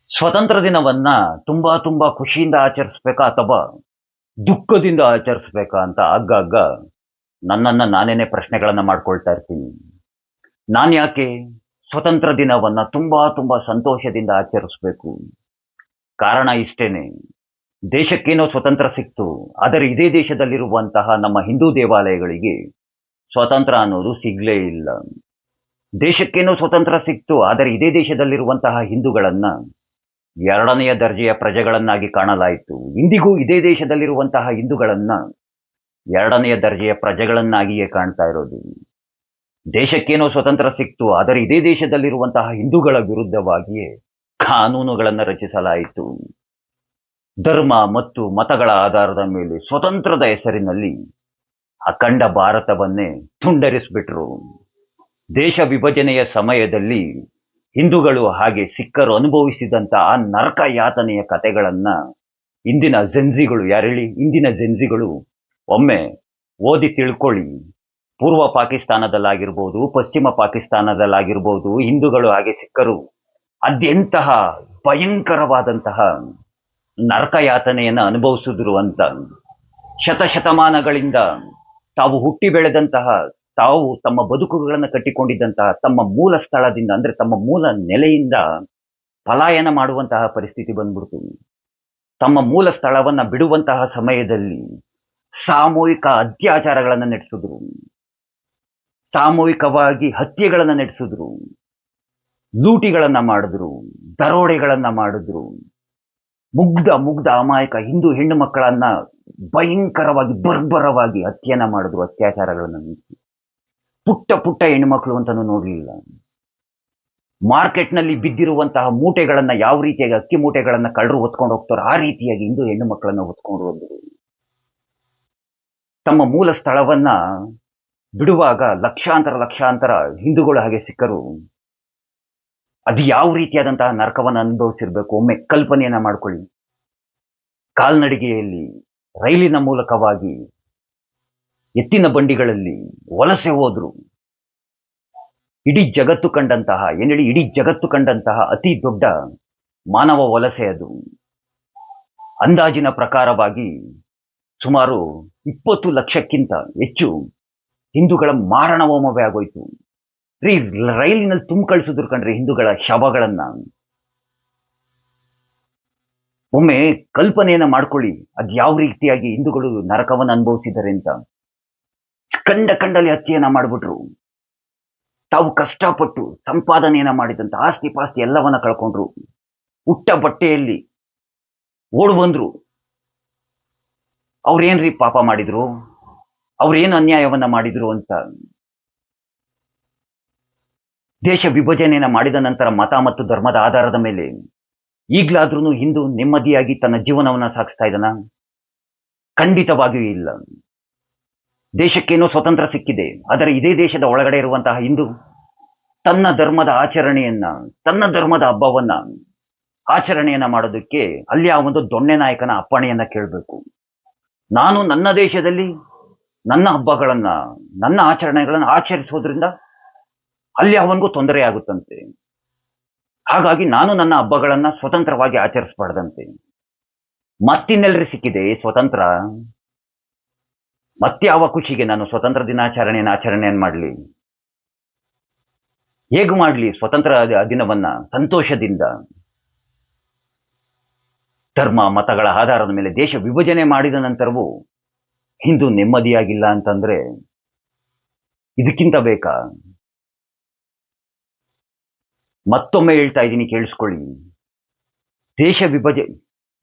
ಸ್ವತಂತ್ರ ದಿನವನ್ನ ತುಂಬಾ ತುಂಬಾ ಖುಷಿಯಿಂದ ಆಚರಿಸ್ಬೇಕಾ ಅಥವಾ ದುಃಖದಿಂದ ಆಚರಿಸ್ಬೇಕಾ ಅಂತ ಆಗಾಗ ನನ್ನನ್ನ ನಾನೇನೆ ಪ್ರಶ್ನೆಗಳನ್ನ ಮಾಡ್ಕೊಳ್ತಾ ಇರ್ತೀನಿ. ನಾನ್ ಯಾಕೆ ಸ್ವತಂತ್ರ ದಿನವನ್ನ ತುಂಬಾ ತುಂಬಾ ಸಂತೋಷದಿಂದ ಆಚರಿಸ್ಬೇಕು? ಕಾರಣ ಇಷ್ಟೇನೆ. ದೇಶಕ್ಕೇನೋ ಸ್ವತಂತ್ರ ಸಿಕ್ತು, ಆದರೆ ಇದೇ ದೇಶದಲ್ಲಿರುವಂತಹ ನಮ್ಮ ಹಿಂದೂ ದೇವಾಲಯಗಳಿಗೆ ಸ್ವತಂತ್ರ ಅನ್ನೋದು ಸಿಗ್ಲೇ ಇಲ್ಲ. ದೇಶಕ್ಕೇನೋ ಸ್ವತಂತ್ರ ಸಿಕ್ತು, ಆದರೆ ಇದೇ ದೇಶದಲ್ಲಿರುವಂತಹ ಹಿಂದೂಗಳನ್ನ ಎರಡನೆಯ ದರ್ಜೆಯ ಪ್ರಜೆಗಳನ್ನಾಗಿ ಕಾಣಲಾಯಿತು. ಇಂದಿಗೂ ಇದೇ ದೇಶದಲ್ಲಿರುವಂತಹ ಹಿಂದೂಗಳನ್ನ ಎರಡನೆಯ ದರ್ಜೆಯ ಪ್ರಜೆಗಳನ್ನಾಗಿಯೇ ಕಾಣ್ತಾ ಇರೋದು. ದೇಶಕ್ಕೇನೋ ಸ್ವತಂತ್ರ ಸಿಕ್ತು, ಆದರೆ ಇದೇ ದೇಶದಲ್ಲಿರುವಂತಹ ಹಿಂದೂಗಳ ವಿರುದ್ಧವಾಗಿಯೇ ಕಾನೂನುಗಳನ್ನು ರಚಿಸಲಾಯಿತು. ಧರ್ಮ ಮತ್ತು ಮತಗಳ ಆಧಾರದ ಮೇಲೆ ಸ್ವತಂತ್ರದ ಹೆಸರಿನಲ್ಲಿ ಅಖಂಡ ಭಾರತವನ್ನೇ ತುಂಡರಿಸಿಬಿಟ್ರು. ದೇಶ ವಿಭಜನೆಯ ಸಮಯದಲ್ಲಿ ಹಿಂದೂಗಳು ಹಾಗೆ ಸಿಖ್ಖರು ಅನುಭವಿಸಿದಂತಹ ಆ ನರಕ ಯಾತನೆಯ ಕಥೆಗಳನ್ನ ಇಂದಿನ ಜೆನ್ಜಿಗಳು ಯಾರೇಳಿ ಇಂದಿನ ಜೆನ್ಜಿಗಳು ಒಮ್ಮೆ ಓದಿ ತಿಳ್ಕೊಳ್ಳಿ. ಪೂರ್ವ ಪಾಕಿಸ್ತಾನದಲ್ಲಾಗಿರ್ಬೋದು, ಪಶ್ಚಿಮ ಪಾಕಿಸ್ತಾನದಲ್ಲಾಗಿರ್ಬೋದು, ಹಿಂದೂಗಳು ಹಾಗೆ ಸಿಖ್ಖರು ಅದೆಂತಹ ಭಯಂಕರವಾದಂತಹ ನರಕ ಯಾತನೆಯನ್ನ ಅನುಭವಿಸಿದ್ರು ಅಂತ ಶತಶತಮಾನಗಳಿಂದ ತಾವು ಹುಟ್ಟಿ ಬೆಳೆದಂತಹ, ತಾವು ತಮ್ಮ ಬದುಕುಗಳನ್ನು ಕಟ್ಟಿಕೊಂಡಿದ್ದಂತಹ ತಮ್ಮ ಮೂಲ ಸ್ಥಳದಿಂದ ಅಂದ್ರೆ ತಮ್ಮ ಮೂಲ ನೆಲೆಯಿಂದ ಪಲಾಯನ ಮಾಡುವಂತಹ ಪರಿಸ್ಥಿತಿ ಬಂದ್ಬಿಡ್ತು. ತಮ್ಮ ಮೂಲ ಸ್ಥಳವನ್ನ ಬಿಡುವಂತಹ ಸಮಯದಲ್ಲಿ ಸಾಮೂಹಿಕ ಅತ್ಯಾಚಾರಗಳನ್ನು ನಡೆಸಿದ್ರು, ಸಾಮೂಹಿಕವಾಗಿ ಹತ್ಯೆಗಳನ್ನ ನಡೆಸಿದ್ರು, ಲೂಟಿಗಳನ್ನ ಮಾಡಿದ್ರು, ದರೋಡೆಗಳನ್ನ ಮಾಡಿದ್ರು. ಮುಗ್ಧ ಮುಗ್ಧ ಅಮಾಯಕ ಹಿಂದೂ ಹೆಣ್ಣು ಮಕ್ಕಳನ್ನ ಭಯಂಕರವಾಗಿ ಬರ್ಬರವಾಗಿ ಹತ್ಯೆಯನ್ನ ಮಾಡಿದ್ರು, ಅತ್ಯಾಚಾರಗಳನ್ನ ನಡೆಸಿ. ಪುಟ್ಟ ಪುಟ್ಟ ಹೆಣ್ಣುಮಕ್ಕಳು ಅಂತಾನು ನೋಡ್ಲಿಲ್ಲ. ಮಾರ್ಕೆಟ್ನಲ್ಲಿ ಬಿದ್ದಿರುವಂತಹ ಮೂಟೆಗಳನ್ನ ಯಾವ ರೀತಿಯಾಗಿ ಅಕ್ಕಿ ಮೂಟೆಗಳನ್ನ ಕಳ್ಳರು ಹೊತ್ಕೊಂಡು ಹೋಗ್ತಾರೋ ಆ ರೀತಿಯಾಗಿ ಹಿಂದೂ ಹೆಣ್ಣು ಮಕ್ಕಳನ್ನ ಹೊತ್ಕೊಂಡು ಹೋದ್ರು. ತಮ್ಮ ಮೂಲ ಸ್ಥಳವನ್ನ ಬಿಡುವಾಗ ಲಕ್ಷಾಂತರ ಲಕ್ಷಾಂತರ ಹಿಂದೂಗಳು ಹಾಗೆ ಸಿಖ್ಖರು ಅದು ಯಾವ ರೀತಿಯಾದಂತಹ ನರಕವನ್ನು ಅನುಭವಿಸಿರ್ಬೇಕು ಒಮ್ಮೆ ಕಲ್ಪನೆಯನ್ನ ಮಾಡ್ಕೊಳ್ಳಿ. ಕಾಲ್ನಡಿಗೆಯಲ್ಲಿ, ರೈಲಿನ ಮೂಲಕವಾಗಿ, ಎತ್ತಿನ ಬಂಡಿಗಳಲ್ಲಿ ವಲಸೆ ಹೋದ್ರು. ಇಡೀ ಜಗತ್ತು ಕಂಡಂತಹ ಇಡೀ ಜಗತ್ತು ಕಂಡಂತಹ ಅತಿ ದೊಡ್ಡ ಮಾನವ ವಲಸೆ ಅದು. ಅಂದಾಜಿನ ಪ್ರಕಾರವಾಗಿ ಸುಮಾರು 20 ಲಕ್ಷಕ್ಕಿಂತ ಹೆಚ್ಚು ಹಿಂದೂಗಳ ಮಾರಣ ಹೋಮವೇ ಆಗೋಯ್ತು. ರೈಲಿನಲ್ಲಿ ತುಂಬ ಕಳಿಸಿದ್ರು ಕಣ್ರಿ ಹಿಂದೂಗಳ ಶವಗಳನ್ನ. ಒಮ್ಮೆ ಕಲ್ಪನೆಯನ್ನ ಮಾಡ್ಕೊಳ್ಳಿ, ಅದ್ ಯಾವ ರೀತಿಯಾಗಿ ಹಿಂದೂಗಳು ನರಕವನ್ನು ಅನುಭವಿಸಿದ್ದಾರೆ ಅಂತ. ಕಂಡಲ್ಲಿ ಹತ್ಯೆಯನ್ನ ಮಾಡ್ಬಿಟ್ರು. ತಾವು ಕಷ್ಟಪಟ್ಟು ಸಂಪಾದನೆಯನ್ನ ಮಾಡಿದಂತ ಆಸ್ತಿ ಪಾಸ್ತಿ ಎಲ್ಲವನ್ನ ಕಳ್ಕೊಂಡ್ರು. ಉಟ್ಟ ಬಟ್ಟೆಯಲ್ಲಿ ಓಡ್ ಬಂದ್ರು. ಅವ್ರೇನ್ರಿ ಪಾಪ ಮಾಡಿದ್ರು, ಅವ್ರೇನು ಅನ್ಯಾಯವನ್ನ ಮಾಡಿದ್ರು ಅಂತ. ದೇಶ ವಿಭಜನೆಯನ್ನ ಮಾಡಿದ ನಂತರ ಮತ ಮತ್ತು ಧರ್ಮದ ಆಧಾರದ ಮೇಲೆ ಈಗ್ಲಾದ್ರೂ ಹಿಂದೂ ನೆಮ್ಮದಿಯಾಗಿ ತನ್ನ ಜೀವನವನ್ನ ಸಾಗಿಸ್ತಾ ಇದ್ದಾನ? ಖಂಡಿತವಾಗಿಯೂ ಇಲ್ಲ. ದೇಶಕ್ಕೇನೋ ಸ್ವತಂತ್ರ ಸಿಕ್ಕಿದೆ, ಆದರೆ ಇದೇ ದೇಶದ ಒಳಗಡೆ ಇರುವಂತಹ ಹಿಂದೂ ತನ್ನ ಧರ್ಮದ ಆಚರಣೆಯನ್ನ, ತನ್ನ ಧರ್ಮದ ಹಬ್ಬವನ್ನ ಆಚರಣೆಯನ್ನ ಮಾಡೋದಕ್ಕೆ ಅಲ್ಲಿ ಆ ಒಂದು ದೊಣ್ಣೆ ನಾಯಕನ ಅಪ್ಪಣೆಯನ್ನ ಕೇಳಬೇಕು. ನಾನು ನನ್ನ ದೇಶದಲ್ಲಿ ನನ್ನ ಹಬ್ಬಗಳನ್ನ, ನನ್ನ ಆಚರಣೆಗಳನ್ನ ಆಚರಿಸೋದ್ರಿಂದ ಅಲ್ಲಿ ಅವನಿಗೂ ತೊಂದರೆ ಆಗುತ್ತಂತೆ. ಹಾಗಾಗಿ ನಾನು ನನ್ನ ಹಬ್ಬಗಳನ್ನ ಸ್ವತಂತ್ರವಾಗಿ ಆಚರಿಸಬಾರ್ದಂತೆ. ಮತ್ತಿನ್ನೆಲ್ಲರಿ ಸಿಕ್ಕಿದೆ ಸ್ವತಂತ್ರ? ಮತ್ಯಾವ ಖುಷಿಗೆ ನಾನು ಸ್ವತಂತ್ರ ಆಚರಣೆಯನ್ನು ಮಾಡಲಿ? ಹೇಗೆ ಮಾಡಲಿ ಸ್ವತಂತ್ರ ದಿನವನ್ನ ಸಂತೋಷದಿಂದ? ಧರ್ಮ ಮತಗಳ ಆಧಾರದ ಮೇಲೆ ದೇಶ ವಿಭಜನೆ ಮಾಡಿದ ನಂತರವೂ ಹಿಂದೂ ನೆಮ್ಮದಿಯಾಗಿಲ್ಲ ಅಂತಂದ್ರೆ ಇದಕ್ಕಿಂತ ಬೇಕಾ? ಮತ್ತೊಮ್ಮೆ ಹೇಳ್ತಾ ಇದ್ದೀನಿ, ಕೇಳಿಸ್ಕೊಳ್ಳಿ.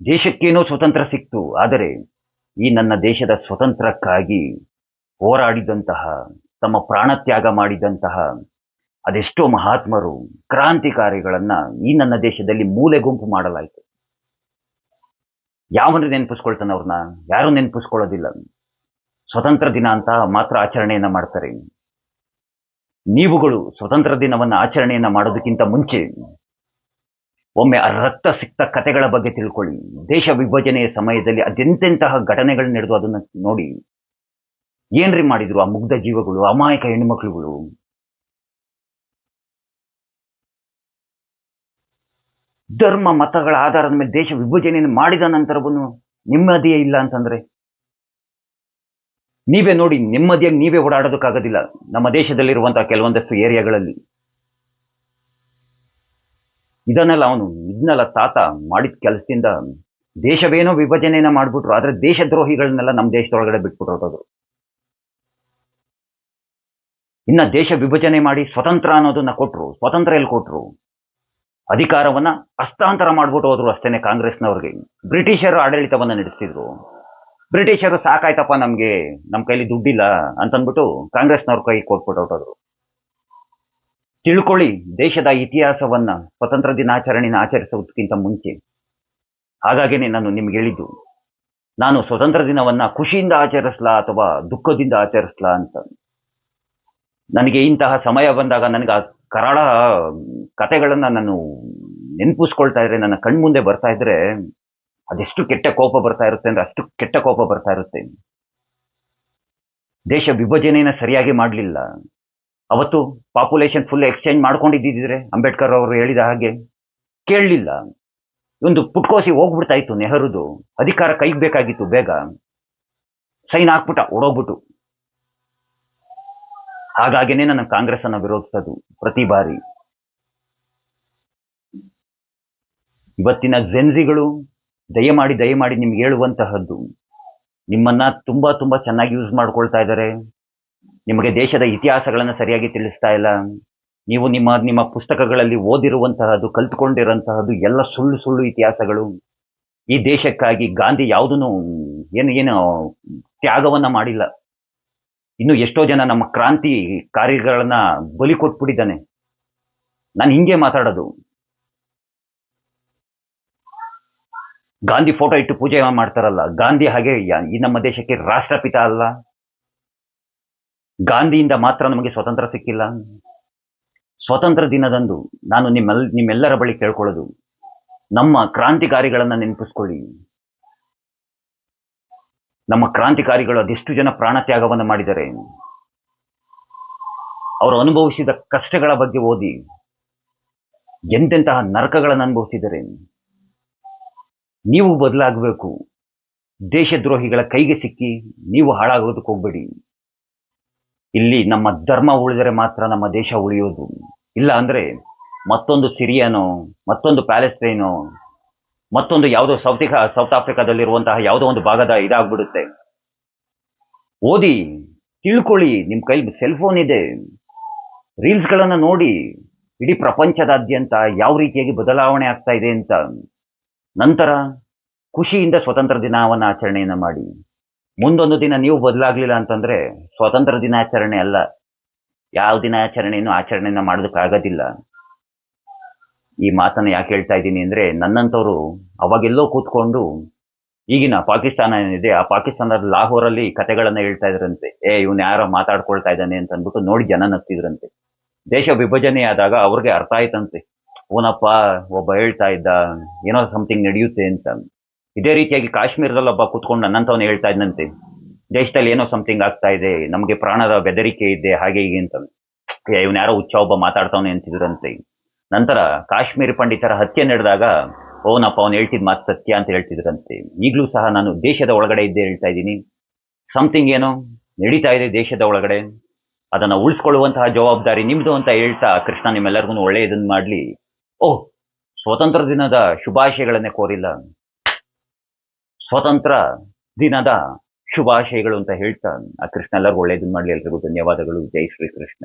ದೇಶಕ್ಕೇನೋ ಸ್ವತಂತ್ರ ಸಿಕ್ತು, ಆದರೆ ಈ ನನ್ನ ದೇಶದ ಸ್ವತಂತ್ರಕ್ಕಾಗಿ ಹೋರಾಡಿದಂತಹ, ತಮ್ಮ ಪ್ರಾಣತ್ಯಾಗ ಮಾಡಿದಂತಹ ಅದೆಷ್ಟೋ ಮಹಾತ್ಮರು, ಕ್ರಾಂತಿಕಾರಿಗಳನ್ನ ಈ ನನ್ನ ದೇಶದಲ್ಲಿ ಮೂಲೆ ಗುಂಪು ಮಾಡಲಾಯಿತು. ಯಾವನು ನೆನಪಿಸ್ಕೊಳ್ತಾನೆ ಅವ್ರನ್ನ? ಯಾರು ನೆನಪಿಸ್ಕೊಳ್ಳೋದಿಲ್ಲ. ಸ್ವತಂತ್ರ ದಿನ ಅಂತ ಮಾತ್ರ ಆಚರಣೆಯನ್ನ ಮಾಡ್ತಾರೆ. ನೀವುಗಳು ಸ್ವತಂತ್ರ ದಿನವನ್ನ ಆಚರಣೆಯನ್ನ ಮಾಡೋದಕ್ಕಿಂತ ಮುಂಚೆ ಒಮ್ಮೆ ಆ ರಕ್ತ ಸಿಕ್ತ ಕಥೆಗಳ ಬಗ್ಗೆ ತಿಳ್ಕೊಳ್ಳಿ. ದೇಶ ವಿಭಜನೆಯ ಸಮಯದಲ್ಲಿ ಅದೆಂತೆಂತಹ ಘಟನೆಗಳು ನಡೆದು ಅದನ್ನ ನೋಡಿ. ಏನ್ರಿ ಮಾಡಿದ್ರು ಆ ಮುಗ್ಧ ಜೀವಗಳು, ಅಮಾಯಕ ಹೆಣ್ಣುಮಕ್ಳುಗಳು? ಧರ್ಮ ಮತಗಳ ಆಧಾರದ ಮೇಲೆ ದೇಶ ವಿಭಜನೆಯನ್ನು ಮಾಡಿದ ನಂತರವೂ ನೆಮ್ಮದಿಯೇ ಇಲ್ಲ ಅಂತಂದ್ರೆ ನೀವೇ ನೋಡಿ, ನೆಮ್ಮದಿಯಾಗಿ ನೀವೇ ಓಡಾಡೋದಕ್ಕಾಗೋದಿಲ್ಲ ನಮ್ಮ ದೇಶದಲ್ಲಿರುವಂತಹ ಕೆಲವೊಂದಷ್ಟು ಏರಿಯಾಗಳಲ್ಲಿ. ಇದನ್ನೆಲ್ಲ ತಾತ ಮಾಡಿದ ಕೆಲಸದಿಂದ ದೇಶವೇನೋ ವಿಭಜನೆಯನ್ನ ಮಾಡ್ಬಿಟ್ರು, ಆದ್ರೆ ದೇಶದ್ರೋಹಿಗಳನ್ನೆಲ್ಲ ನಮ್ಮ ದೇಶದೊಳಗಡೆ ಬಿಟ್ಬಿಟ್ಟು ಇನ್ನ ದೇಶ ವಿಭಜನೆ ಮಾಡಿ ಸ್ವತಂತ್ರ ಅನ್ನೋದನ್ನ ಕೊಟ್ರು. ಸ್ವತಂತ್ರ ಎಲ್ಲಿ ಕೊಟ್ರು? ಅಧಿಕಾರವನ್ನ ಹಸ್ತಾಂತರ ಮಾಡ್ಬಿಟ್ಟು ಹೋದ್ರು ಅಷ್ಟೇನೆ ಕಾಂಗ್ರೆಸ್ನವ್ರಿಗೆ. ಬ್ರಿಟಿಷರು ಆಡಳಿತವನ್ನ ನಡೆಸ್ತಿದ್ರು. ಬ್ರಿಟಿಷರು ಸಾಕಾಯ್ತಪ್ಪ ನಮ್ಗೆ, ನಮ್ ಕೈಲಿ ದುಡ್ಡಿಲ್ಲ ಅಂತಂದ್ಬಿಟ್ಟು ಕಾಂಗ್ರೆಸ್ನವ್ರ ಕೈ ಕೊಟ್ಬಿಟ್ಟು ಹೊರಟೋದ್ರು. ತಿಳ್ಕೊಳ್ಳಿ ದೇಶದ ಇತಿಹಾಸವನ್ನ ಸ್ವತಂತ್ರ ದಿನಾಚರಣೆನ ಆಚರಿಸೋದಕ್ಕಿಂತ ಮುಂಚೆ. ಹಾಗಾಗೇನೆ ನಾನು ನಿಮ್ಗೆ ಹೇಳಿದ್ದು, ನಾನು ಸ್ವತಂತ್ರ ದಿನವನ್ನ ಖುಷಿಯಿಂದ ಆಚರಿಸ್ಲಾ ಅಥವಾ ದುಃಖದಿಂದ ಆಚರಿಸ್ಲಾ ಅಂತ. ನನಗೆ ಇಂತಹ ಸಮಯ ಬಂದಾಗ ನನಗೆ ಆ ಕರಾಳ ಕತೆಗಳನ್ನ ನಾನು ನೆನಪಿಸ್ಕೊಳ್ತಾ ಇದ್ರೆ, ನನ್ನ ಕಣ್ಮುಂದೆ ಬರ್ತಾ ಇದ್ರೆ ಅದೆಷ್ಟು ಕೆಟ್ಟ ಕೋಪ ಬರ್ತಾ ಇರುತ್ತೆ ಅಂದ್ರೆ ಅಷ್ಟು ಕೆಟ್ಟ ಕೋಪ ಬರ್ತಾ ಇರುತ್ತೆ. ದೇಶ ವಿಭಜನೆಯನ್ನ ಸರಿಯಾಗಿ ಮಾಡಲಿಲ್ಲ. ಅವತ್ತು ಪಾಪ್ಯುಲೇಷನ್ ಫುಲ್ ಎಕ್ಸ್ಚೇಂಜ್ ಮಾಡ್ಕೊಂಡಿದ್ದಿದ್ರೆ ಅಂಬೇಡ್ಕರ್ ಅವರು ಹೇಳಿದ ಹಾಗೆ ಕೇಳಲಿಲ್ಲ. ಒಂದು ಪುಟ್ಕೋಸಿ ಹೋಗ್ಬಿಡ್ತಾ ಇತ್ತು ನೆಹರುದು. ಅಧಿಕಾರ ಕೈಗೆ ಬೇಕಾಗಿತ್ತು, ಬೇಗ ಸೈನ್ ಹಾಕ್ಬಿಟ್ಟ ಓಡೋಗ್ಬಿಟ್ಟು. ಹಾಗಾಗಿನೇ ನನ್ನ ಕಾಂಗ್ರೆಸ್ ಅನ್ನ ವಿರೋಧಿಸೋದು ಪ್ರತಿ ಬಾರಿ. ಇವತ್ತಿನ ಜೆನ್ಸಿಗಳು ದಯಮಾಡಿ ನಿಮ್ಗೆ ಹೇಳುವಂತಹದ್ದು, ನಿಮ್ಮನ್ನ ತುಂಬಾ ತುಂಬಾ ಚೆನ್ನಾಗಿ ಯೂಸ್ ಮಾಡ್ಕೊಳ್ತಾ ಇದ್ದಾರೆ. ನಿಮಗೆ ದೇಶದ ಇತಿಹಾಸಗಳನ್ನ ಸರಿಯಾಗಿ ತಿಳಿಸ್ತಾ ಇಲ್ಲ. ನೀವು ನಿಮ್ಮ ಪುಸ್ತಕಗಳಲ್ಲಿ ಓದಿರುವಂತಹದ್ದು, ಕಲ್ತ್ಕೊಂಡಿರುವಂತಹದ್ದು ಎಲ್ಲ ಸುಳ್ಳು ಇತಿಹಾಸಗಳು. ಈ ದೇಶಕ್ಕಾಗಿ ಗಾಂಧಿ ಯಾವುದನ್ನು ಏನು ತ್ಯಾಗವನ್ನ ಮಾಡಿಲ್ಲ. ಇನ್ನು ಎಷ್ಟೋ ಜನ ನಮ್ಮ ಕ್ರಾಂತಿಕಾರಿಗಳನ್ನ ಬಲಿ ಕೊಟ್ಬಿಟ್ಟಿದ್ದಾನೆ. ನಾನು ಹಿಂಗೆ ಮಾತಾಡೋದು. ಗಾಂಧಿ ಫೋಟೋ ಇಟ್ಟು ಪೂಜೆ ಮಾಡ್ತಾರಲ್ಲ, ಗಾಂಧಿ ಹಾಗೆ ಈ ನಮ್ಮ ದೇಶಕ್ಕೆ ರಾಷ್ಟ್ರಪಿತ ಅಲ್ಲ. ಗಾಂಧಿಯಿಂದ ಮಾತ್ರ ನಮಗೆ ಸ್ವತಂತ್ರ ಸಿಕ್ಕಿಲ್ಲ. ಸ್ವತಂತ್ರ ದಿನದಂದು ನಾನು ನಿಮ್ಮೆಲ್ಲರ ಬಳಿ ಕೇಳ್ಕೊಳ್ಳೋದು, ನಮ್ಮ ಕ್ರಾಂತಿಕಾರಿಗಳನ್ನ ನೆನಪಿಸ್ಕೊಳ್ಳಿ. ನಮ್ಮ ಕ್ರಾಂತಿಕಾರಿಗಳು ಅದೆಷ್ಟು ಜನ ಪ್ರಾಣ ತ್ಯಾಗವನ್ನು ಮಾಡಿದ್ದಾರೆ. ಅವರು ಅನುಭವಿಸಿದ ಕಷ್ಟಗಳ ಬಗ್ಗೆ ಓದಿ, ಎಂತೆಂತಹ ನರಕಗಳನ್ನು ಅನುಭವಿಸಿದ್ದಾರೆ. ನೀವು ಬದಲಾಗಬೇಕು. ದೇಶದ್ರೋಹಿಗಳ ಕೈಗೆ ಸಿಕ್ಕಿ ನೀವು ಹಾಳಾಗೋದಕ್ಕೆ ಹೋಗ್ಬೇಡಿ. ಇಲ್ಲಿ ನಮ್ಮ ಧರ್ಮ ಉಳಿದರೆ ಮಾತ್ರ ನಮ್ಮ ದೇಶ ಉಳಿಯೋದು. ಇಲ್ಲ ಅಂದ್ರೆ ಮತ್ತೊಂದು ಸಿರಿಯಾನೋ, ಮತ್ತೊಂದು ಪ್ಯಾಲೆಸ್ಟೈನೋ, ಮತ್ತೊಂದು ಯಾವುದೋ ಸೌತ್ ಆಫ್ರಿಕಾದಲ್ಲಿರುವಂತಹ ಯಾವುದೋ ಒಂದು ಭಾಗದ ಇದಾಗ್ಬಿಡುತ್ತೆ. ಓದಿ, ತಿಳ್ಕೊಳ್ಳಿ. ನಿಮ್ಮ ಕೈಲಿ ಸೆಲ್ ಫೋನ್ ಇದೆ, ರೀಲ್ಸ್ಗಳನ್ನು ನೋಡಿ ಇಡೀ ಪ್ರಪಂಚದಾದ್ಯಂತ ಯಾವ ರೀತಿಯಾಗಿ ಬದಲಾವಣೆ ಆಗ್ತಾ ಇದೆ ಅಂತ. ನಂತರ ಖುಷಿಯಿಂದ ಸ್ವತಂತ್ರ ದಿನವನ್ನು ಆಚರಣೆಯನ್ನು ಮಾಡಿ. ಮುಂದೊಂದು ದಿನ ನೀವು ಬದಲಾಗ್ಲಿಲ್ಲ ಅಂತಂದ್ರೆ ಸ್ವತಂತ್ರ ದಿನಾಚರಣೆ ಅಲ್ಲ, ಯಾವ ದಿನಾಚರಣೆಯನ್ನು ಆಚರಣೆಯನ್ನು ಮಾಡೋದಕ್ಕಾಗೋದಿಲ್ಲ. ಈ ಮಾತನ್ನು ಯಾಕೆ ಹೇಳ್ತಾ ಇದ್ದೀನಿ ಅಂದ್ರೆ, ನನ್ನಂತವರು ಅವಾಗೆಲ್ಲೋ ಕೂತ್ಕೊಂಡು ಈಗಿನ ಪಾಕಿಸ್ತಾನ ಏನಿದೆ, ಆ ಪಾಕಿಸ್ತಾನದ ಲಾಹೋರಲ್ಲಿ ಕತೆಗಳನ್ನ ಹೇಳ್ತಾ ಇದ್ರಂತೆ. ಇವನು ಯಾರೋ ಮಾತಾಡ್ಕೊಳ್ತಾ ಇದ್ದಾನೆ ಅಂತ ಅಂದ್ಬಿಟ್ಟು ನೋಡಿ ಜನ ನಗ್ತಿದ್ರಂತೆ. ದೇಶ ವಿಭಜನೆ ಆದಾಗ ಅವ್ರಿಗೆ ಅರ್ಥ ಆಯ್ತಂತೆ, ಓನಪ್ಪ ಒಬ್ಬ ಹೇಳ್ತಾ ಇದ್ದ, ಏನೋ ಸಮಥಿಂಗ್ ನಡೆಯುತ್ತೆ ಅಂತ. ಇದೇ ರೀತಿಯಾಗಿ ಕಾಶ್ಮೀರದಲ್ಲಿ ಒಬ್ಬ ಕೂತ್ಕೊಂಡು ನನ್ನಂತವನು ಹೇಳ್ತಾ ಇದ್ದಂತೆ, ದೇಶದಲ್ಲಿ ಏನೋ ಸಮಥಿಂಗ್ ಆಗ್ತಾ ಇದೆ, ನಮಗೆ ಪ್ರಾಣದ ಬೆದರಿಕೆ ಇದೆ, ಹಾಗೆ ಹೀಗೆ ಅಂತ. ಇವನು ಯಾರೋ ಹುಚ್ಚ ಒಬ್ಬ ಮಾತಾಡ್ತಾವನೆ ಅಂತಿದ್ರಂತೆ. ನಂತರ ಕಾಶ್ಮೀರಿ ಪಂಡಿತರ ಹತ್ಯೆ ನಡೆದಾಗ ಓನಪ್ಪ ಅವನು ಹೇಳ್ತಿದ್ ಮಾತು ಸತ್ಯ ಅಂತ ಹೇಳ್ತಿದ್ರಂತೆ. ಈಗಲೂ ಸಹ ನಾನು ದೇಶದ ಒಳಗಡೆ ಇದ್ದೇ ಹೇಳ್ತಾ ಇದ್ದೀನಿ, ಸಮಥಿಂಗ್ ಏನೋ ನಡೀತಾ ಇದೆ ದೇಶದ ಒಳಗಡೆ, ಅದನ್ನ ಉಳಿಸ್ಕೊಳ್ಳುವಂತಹ ಜವಾಬ್ದಾರಿ ನಿಮ್ದು ಅಂತ ಹೇಳ್ತಾ, ಕೃಷ್ಣ ನಿಮ್ಮೆಲ್ಲರಿಗೂ ಒಳ್ಳೆಯದನ್ನು ಮಾಡ್ಲಿ. ಸ್ವತಂತ್ರ ದಿನದ ಶುಭಾಶಯಗಳನ್ನೇ ಕೋರಿಲ್ಲ, ಸ್ವತಂತ್ರ ದಿನದ ಶುಭಾಶಯಗಳು ಅಂತ ಹೇಳ್ತಾ, ಆ ಕೃಷ್ಣ ಎಲ್ಲರಿಗೂ ಒಳ್ಳೆಯದನ್ನು ಮಾಡ್ಲಿ. ಎಲ್ರಿಗೂ ಧನ್ಯವಾದಗಳು. ಜೈ ಶ್ರೀ ಕೃಷ್ಣ.